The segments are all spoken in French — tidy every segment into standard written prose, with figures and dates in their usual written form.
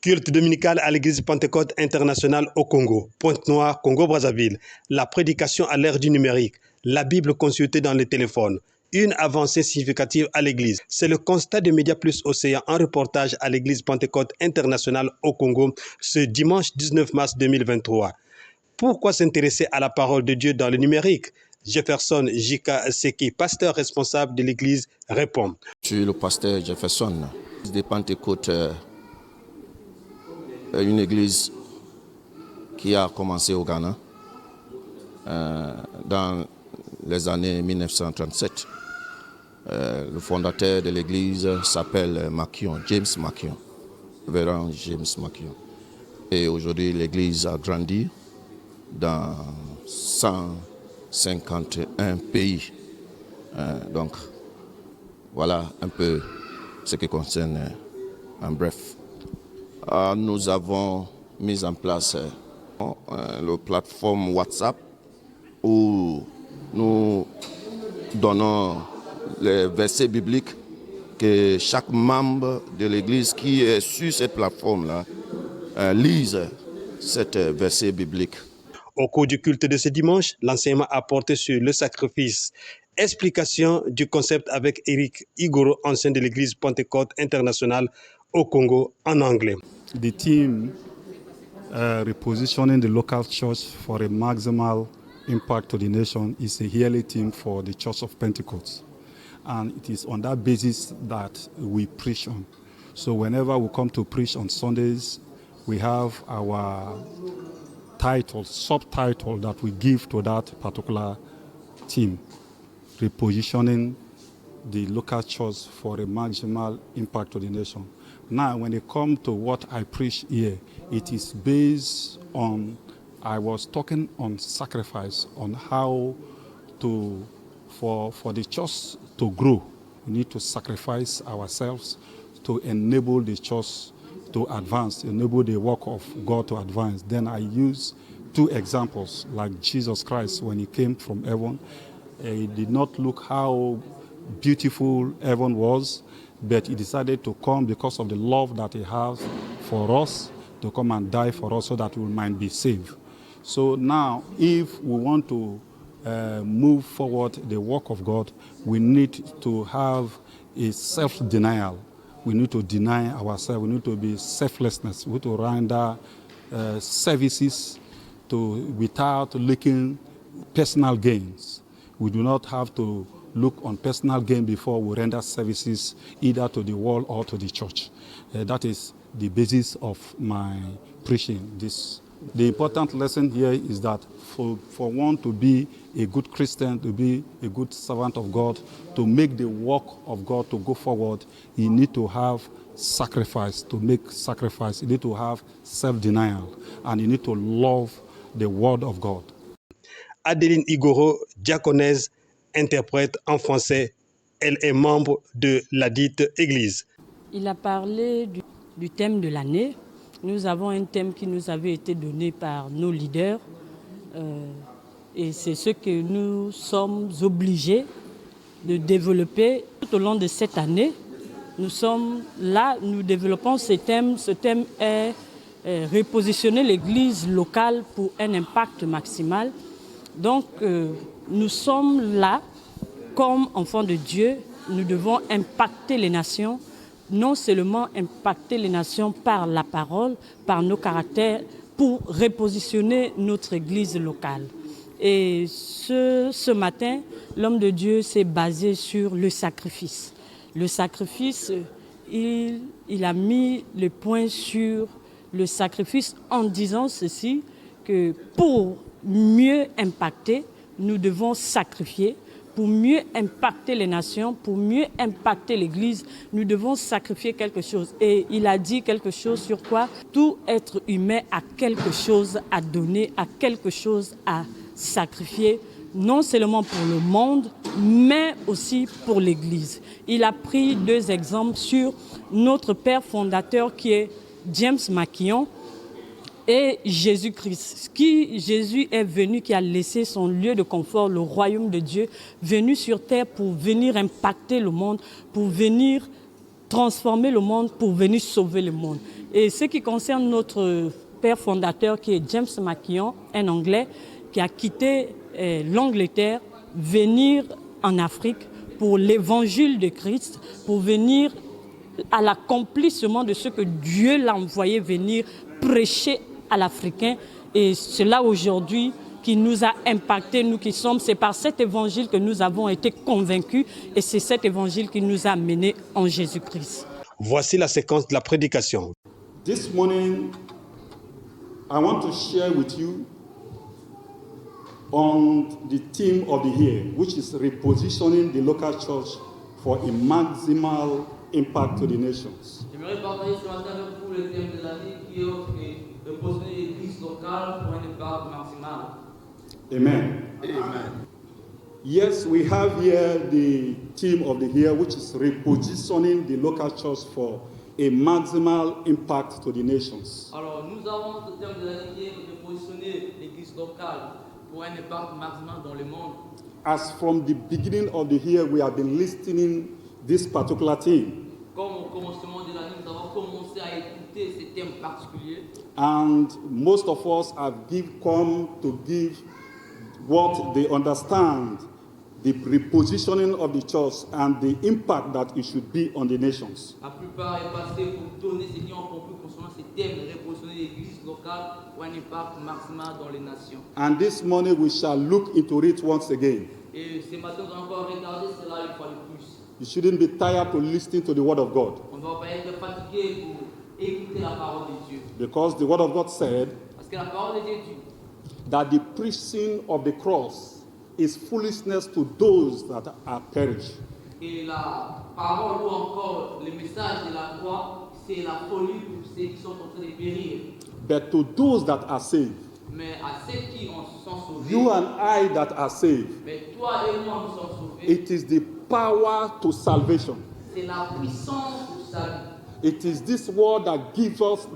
Culte dominical à l'église Pentecôte internationale au Congo. Pointe-Noire, Congo-Brazzaville. La prédication à l'ère du numérique. La Bible consultée dans le téléphone. Une avancée significative à l'église. C'est le constat de Média Plus Océan en reportage à l'église Pentecôte internationale au Congo ce dimanche 19 mars 2023. Pourquoi s'intéresser à la parole de Dieu dans le numérique? Jefferson Jika Seki, pasteur responsable de l'église, répond. Je suis le pasteur Jefferson des Pentecôtes, une église qui a commencé au Ghana dans les années 1937. Le fondateur de l'église s'appelle Makion, James Makion, révérend James Makion. Et aujourd'hui, l'église a grandi dans 151 pays. Donc, voilà un peu ce qui concerne en bref. Nous avons mis en place la plateforme WhatsApp où nous donnons les versets bibliques que chaque membre de l'église qui est sur cette plateforme-là lise cet verset biblique. Au cours du culte de ce dimanche, l'enseignement a porté sur le sacrifice. Explication du concept avec Eric Igoro, ancien de l'église Pentecôte internationale au Congo, en anglais. The team repositioning the local church for a maximal impact to the nation is a yearly theme for the Church of Pentecost. And it is on that basis that we preach on. So whenever we come to preach on Sundays, we have our title, subtitle that we give to that particular theme, repositioning the local church for a maximal impact to the nation. Now, when it comes to what I preach here, it is based on, I was talking on sacrifice, on how to, for the church to grow, we need to sacrifice ourselves to enable the church to advance, enable the work of God to advance. Then I use two examples, like Jesus Christ when he came from heaven. He did not look how beautiful heaven was, but he decided to come because of the love that he has for us, to come and die for us so that we might be saved. So now, if we want to move forward the work of God, we need to have a self-denial. We need to deny ourselves. We need to be selflessness. We need to render services without looking personal gains. We do not have to look on personal gain before we render services either to the world or to the church. That is the basis of my preaching. The important lesson here is that for one to be a good Christian, to be a good servant of God, to make the work of God to go forward, you need to have sacrifice. To make sacrifice, you need to have self-denial, and you need to love the word of God. Adeline Igoro, diaconesse, interprète en français. Elle est membre de la dite église. Il a parlé du thème de l'année. Nous avons un thème qui nous avait été donné par nos leaders et c'est ce que nous sommes obligés de développer tout au long de cette année. Nous sommes là, nous développons ce thème. Ce thème est repositionner l'église locale pour un impact maximal. Donc nous sommes là comme enfants de Dieu. Nous devons impacter les nations. Non seulement impacter les nations par la parole, par nos caractères, pour repositionner notre église locale. Et ce matin, l'homme de Dieu s'est basé sur le sacrifice. Le sacrifice, il a mis le point sur le sacrifice en disant ceci, que pour mieux impacter, nous devons sacrifier. Pour mieux impacter les nations, pour mieux impacter l'Église, nous devons sacrifier quelque chose. Et il a dit quelque chose sur quoi tout être humain a quelque chose à donner, a quelque chose à sacrifier, non seulement pour le monde, mais aussi pour l'Église. Il a pris deux exemples sur notre père fondateur qui est James Makion, et Jésus-Christ. Jésus est venu, qui a laissé son lieu de confort, le royaume de Dieu, venu sur terre pour venir impacter le monde, pour venir transformer le monde, pour venir sauver le monde. Et ce qui concerne notre père fondateur qui est James Makion, un Anglais qui a quitté l'Angleterre, venir en Afrique pour l'évangile de Christ, pour venir à l'accomplissement de ce que Dieu l'a envoyé venir prêcher à l'Africain. Et cela aujourd'hui qui nous a impactés, nous qui sommes, c'est par cet évangile que nous avons été convaincus et c'est cet évangile qui nous a menés en Jésus-Christ. Voici la séquence de la prédication. This morning, I want to share with you on the theme of the year, which is repositioning the local church for a maximal impact to the nations. J'aimerais partager ce matin avec vous le thème de l'année qui est repositionner l'église locale pour un impact maximal. Amen. Amen. Yes, we have here the theme of the year, which is repositioning the local church for a maximal impact to the nations. Alors, nous avons ce thème de l'année qui est de positionner l'église locale pour un impact maximal dans le monde. As from the beginning of the year, we have been listening this particular theme. Comme au commencement de l'année, nous avons commencé à écouter ces thèmes particuliers. And most of us have come to give what they understand the repositioning of the church and the impact that it should be on the nations. La plupart est passé pour donner ce qui ont compris concernant ces thèmes de repositionner l'église locale pour un impact maximal dans les nations. And this morning we shall look into it once again. Et ce matin, nous allons encore regarder cela une fois de plus. You shouldn't be tired to listen to the word of God, On ne va pas être fatigué pour écouter la parole de Dieu. because the word of God said Parce que la parole de Dieu dit that the preaching of the cross is foolishness to those that are perished. et la parole ou encore le message de la croix, c'est la folie pour ceux qui sont en train de périr. But to those that are saved, Mais à ceux qui sont sauvés, you and I that are saved, mais toi et moi nous sommes sauvés, it is the power to salvation. c'est la puissance du salut. It is this word that gives us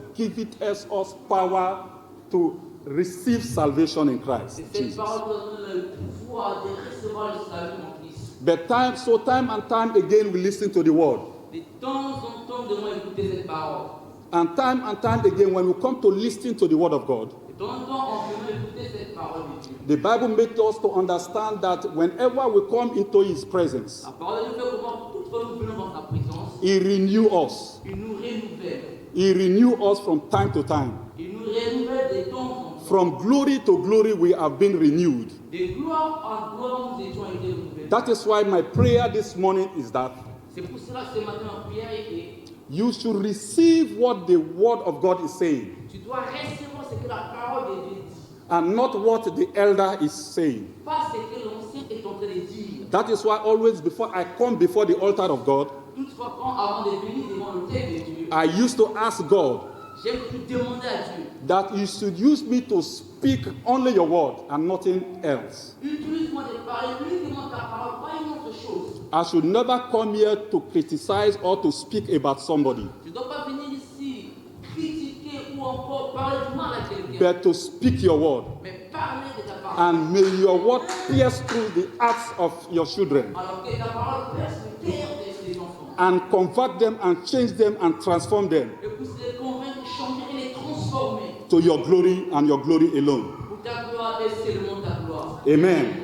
power to receive salvation in Christ C'est cette Jesus. parole qui nous donne le pouvoir de recevoir le salut en Christ. But time and time again we listen to the word. De temps en temps, nous devons écouter cette parole. And time again when we come to listen to the word of God, De temps en temps, on peut écouter cette parole de Dieu. the Bible makes us to understand that whenever we come into his presence, La parole de Dieu fait comment toutefois nous venons dans sa présence, he renews us. il nous renouvelle. He renews us from time to time. Il nous renouvelle de temps en temps. From glory to glory we have been renewed. De gloire en gloire, nous étions été renouvelés. That is why my prayer this morning is that C'est pour cela que ce matin, ma prière est you should receive what the word of God is saying, tu dois recevoir ce que la parole de Dieu dit, and not what the elder is saying. pas ce que l'ancien est en train de dire. That is why always before I come before the altar of God, Toutefois, avant de venir devant l'autel de Dieu, I used to ask God j'aime tout demander à Dieu, that you should use me to speak only your word and nothing else. utilise-moi de parler uniquement ta parole, pas une autre chose. I should never come here to criticize or to speak about somebody, Tu ne dois pas venir ici critiquer ou encore parler du mal à quelqu'un, but to speak your word. mais parler de ta parole. And may your word pierce through the hearts of your children Alors que ta parole perce le cœur de ces enfants. and convert them and change them and transform them Et puisse les convaincre, changer et les transformer to your glory and your glory alone. pour ta gloire et seulement ta gloire. Amen.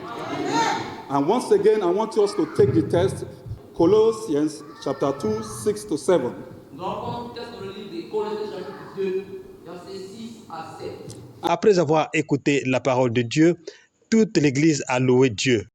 And once again, I want us to take the text, Colossians chapter 2, 6 to 7. Nous allons prendre le texte dans le livre des Colossiens chapitre 2, versets 6 à 7. Après avoir écouté la parole de Dieu, toute l'Église a loué Dieu.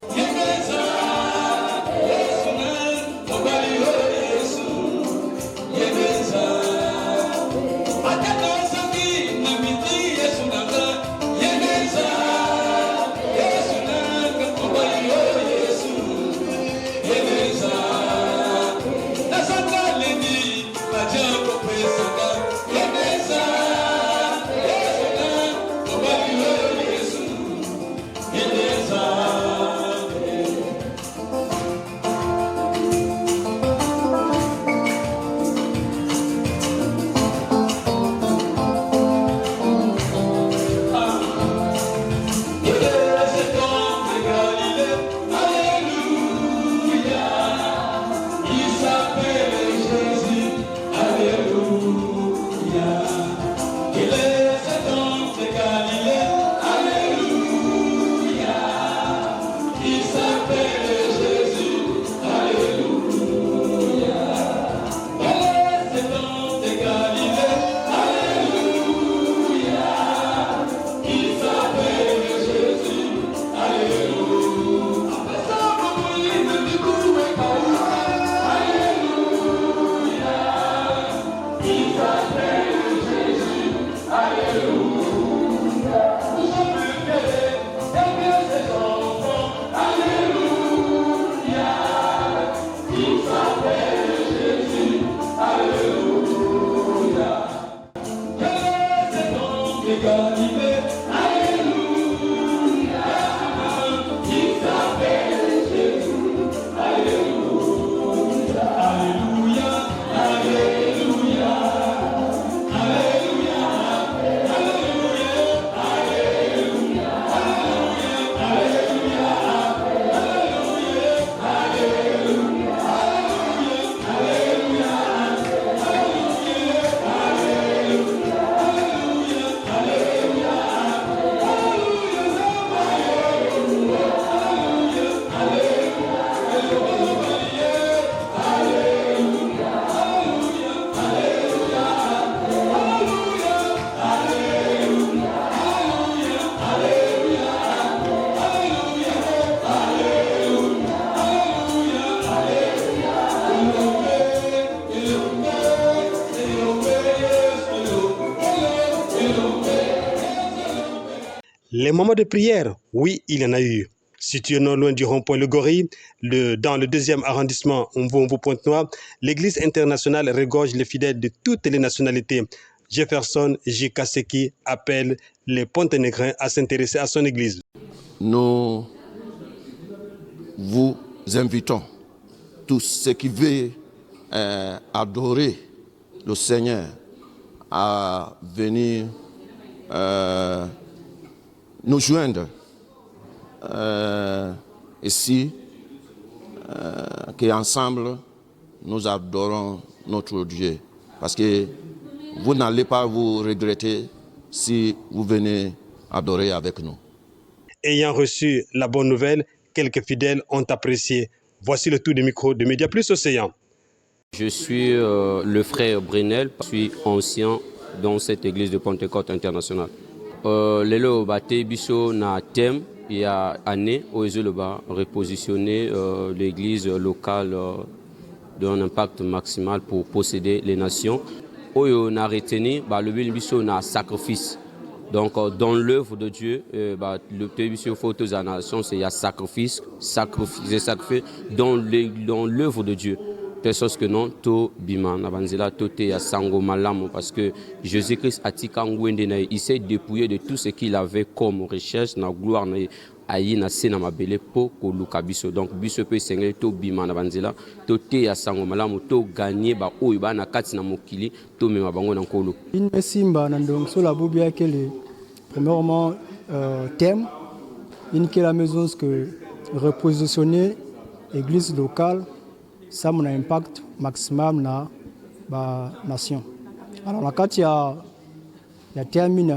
Les moments de prière, oui, il y en a eu. Situé non loin du rond-point Le Gorille, dans le 2e arrondissement Pointe-Noire, l'église internationale regorge les fidèles de toutes les nationalités. Jefferson J. Kaseki appelle les Ponténégrins à s'intéresser à son église. Nous vous invitons, tous ceux qui veulent adorer le Seigneur, à venir nous joindre ici, qu'ensemble nous adorons notre Dieu. Parce que vous n'allez pas vous regretter si vous venez adorer avec nous. Ayant reçu la bonne nouvelle, quelques fidèles ont apprécié. Voici le tour du micro de Média Plus Océan. Je suis le frère Brunel, je suis ancien dans cette église de Pentecôte internationale. Lelo bate biso na thème il y a année où ils ont repositionné l'église locale d'un impact maximal pour posséder les nations. On a retenu le biso na sacrifice. Donc dans l'œuvre de Dieu, le biso photo des nations, c'est il y a sacrifice dans l'œuvre de Dieu. De sorte que non, to bima na banzela to te ya sango malamu parce que Jésus-Christ a tika ngwende na il s'est dépouillé de tout ce qu'il avait comme recherche na gloire na ayi na sena mabele po ko luka biso. Donc biso pe sengeli to bima na banzela to te ya sango malamu to gagner ba oyo ba na kati na mokili to mema bango na nkolo. Une simba na donc sur la bobia que le premièrement thème une que la maison que repositionner église locale ça a un impact maximal dans la nation. Alors, quand il y a terminé,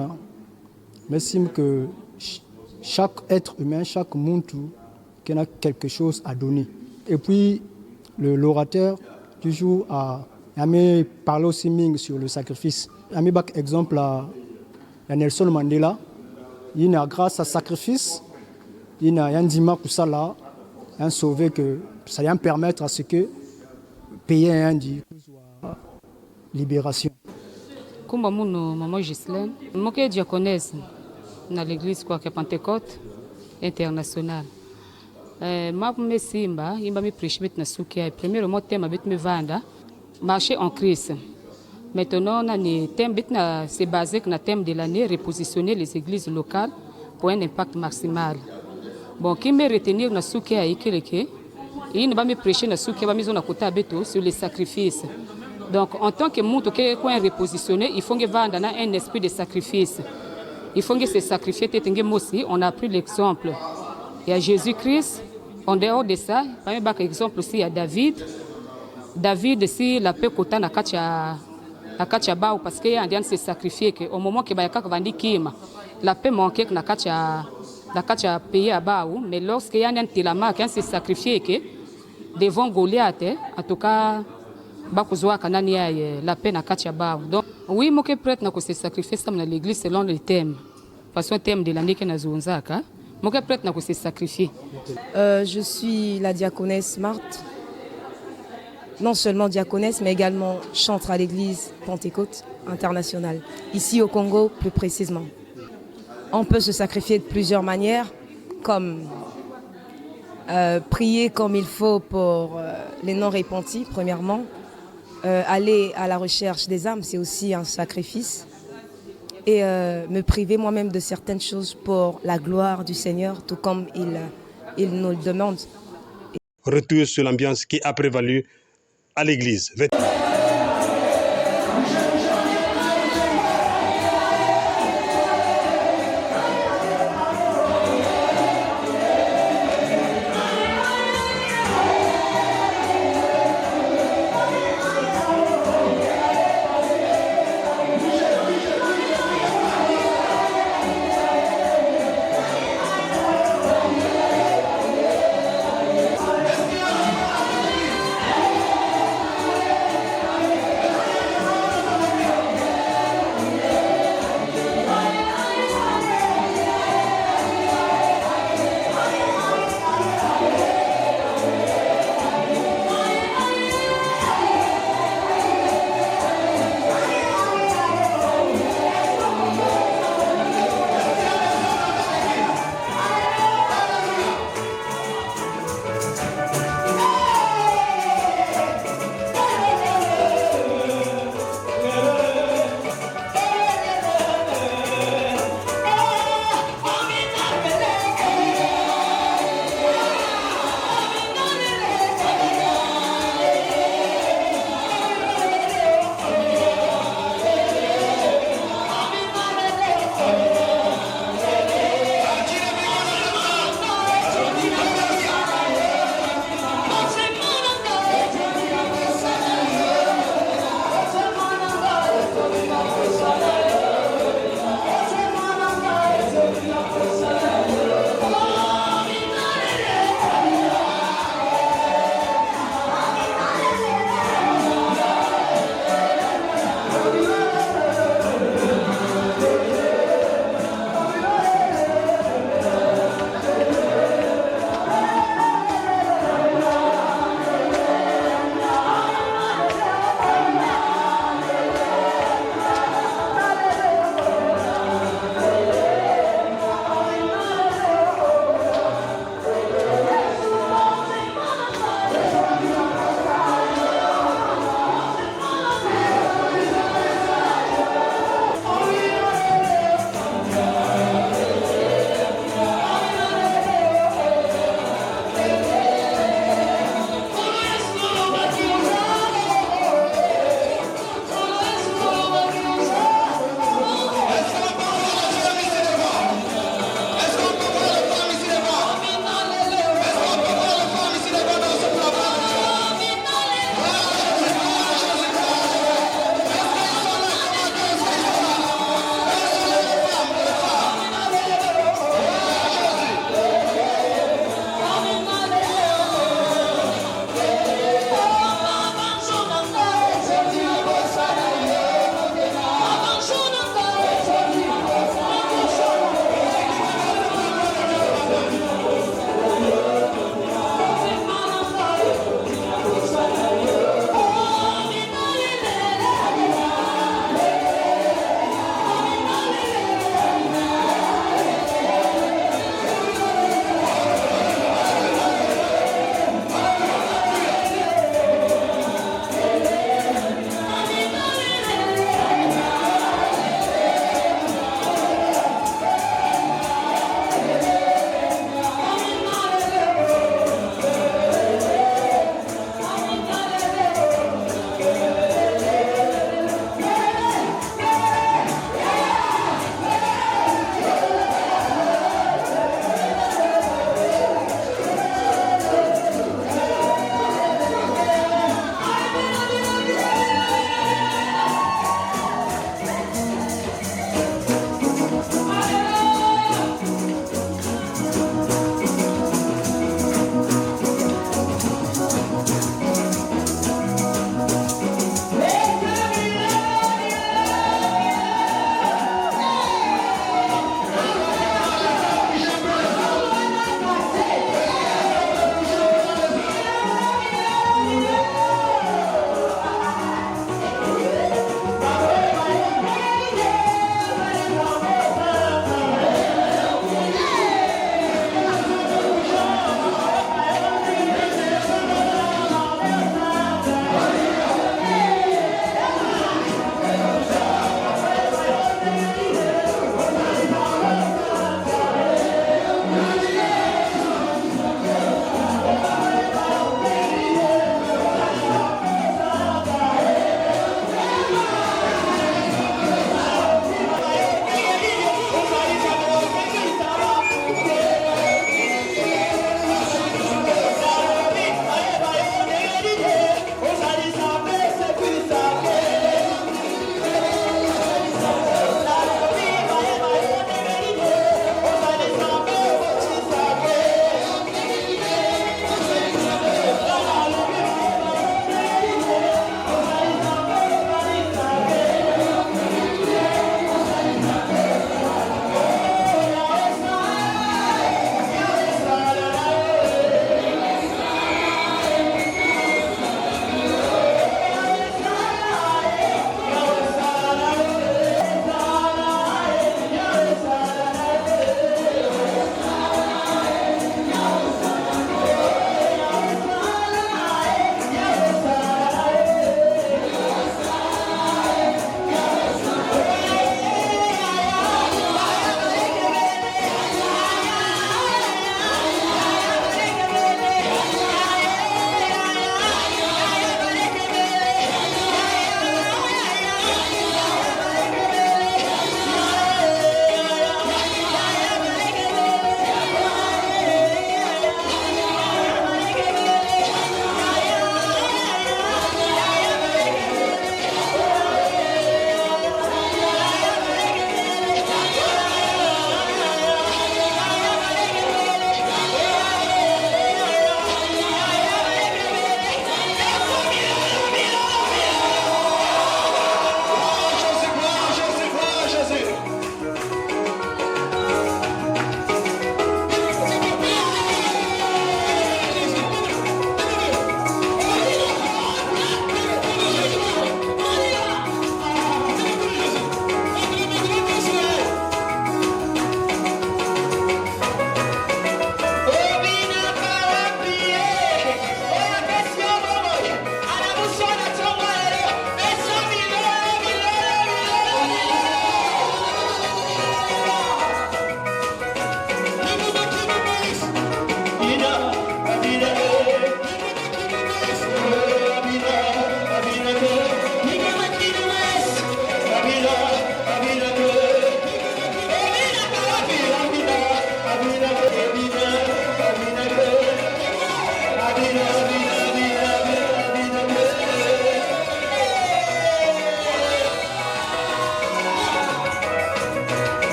mais que chaque être humain, chaque monde qui a quelque chose à donner. Et puis, l'orateur, toujours, a parlé aussi sur le sacrifice. Il a mis par exemple à Nelson Mandela. Il a, grâce à sacrifice, il a un dimanche pour ça là, un sauvé que ça va permettre à ce que payer un dit libération. Comme maman Ghislaine, moi qui diaconesse dans l'église quoi que Pentecôte internationale. Ma me simba, il m'a mis prêcher na soukia. Premièrement thème avec me vanda, marcher en Christ. Maintenant on a un thème c'est basé sur le thème de l'année repositionner les églises locales pour un impact maximal. Bon, qui me retenir na soukia ikeleke. Et il va me prêcher sur les sacrifices. Donc, en tant que monde qui est repositionné, il faut vendre un esprit de sacrifice. Il faut que se sacrifier. On a pris l'exemple. Il y a Jésus-Christ. En dehors de ça, par exemple, aussi, il y a David. David, si la paix kota na kacha bao, parce qu'il y a un se sacrifier. Au moment que la paix manquait na kacha payer à bao, mais lorsqu'il y a un tilama qui se sacrifié, devant Goliath, en tout cas, la peine à Kachabao. Donc, oui, je suis prêt à se sacrifier dans l'église selon le thème. Parce que le thème de l'année que nous avons, je suis prêt à se sacrifier. Je suis la diaconesse Marthe. Non seulement diaconesse, mais également chantre à l'église Pentecôte internationale. Ici au Congo, plus précisément. On peut se sacrifier de plusieurs manières, comme prier comme il faut pour les non-repentis, premièrement. Aller à la recherche des âmes, c'est aussi un sacrifice. Et me priver moi-même de certaines choses pour la gloire du Seigneur, tout comme il nous le demande. Retour sur l'ambiance qui a prévalu à l'église.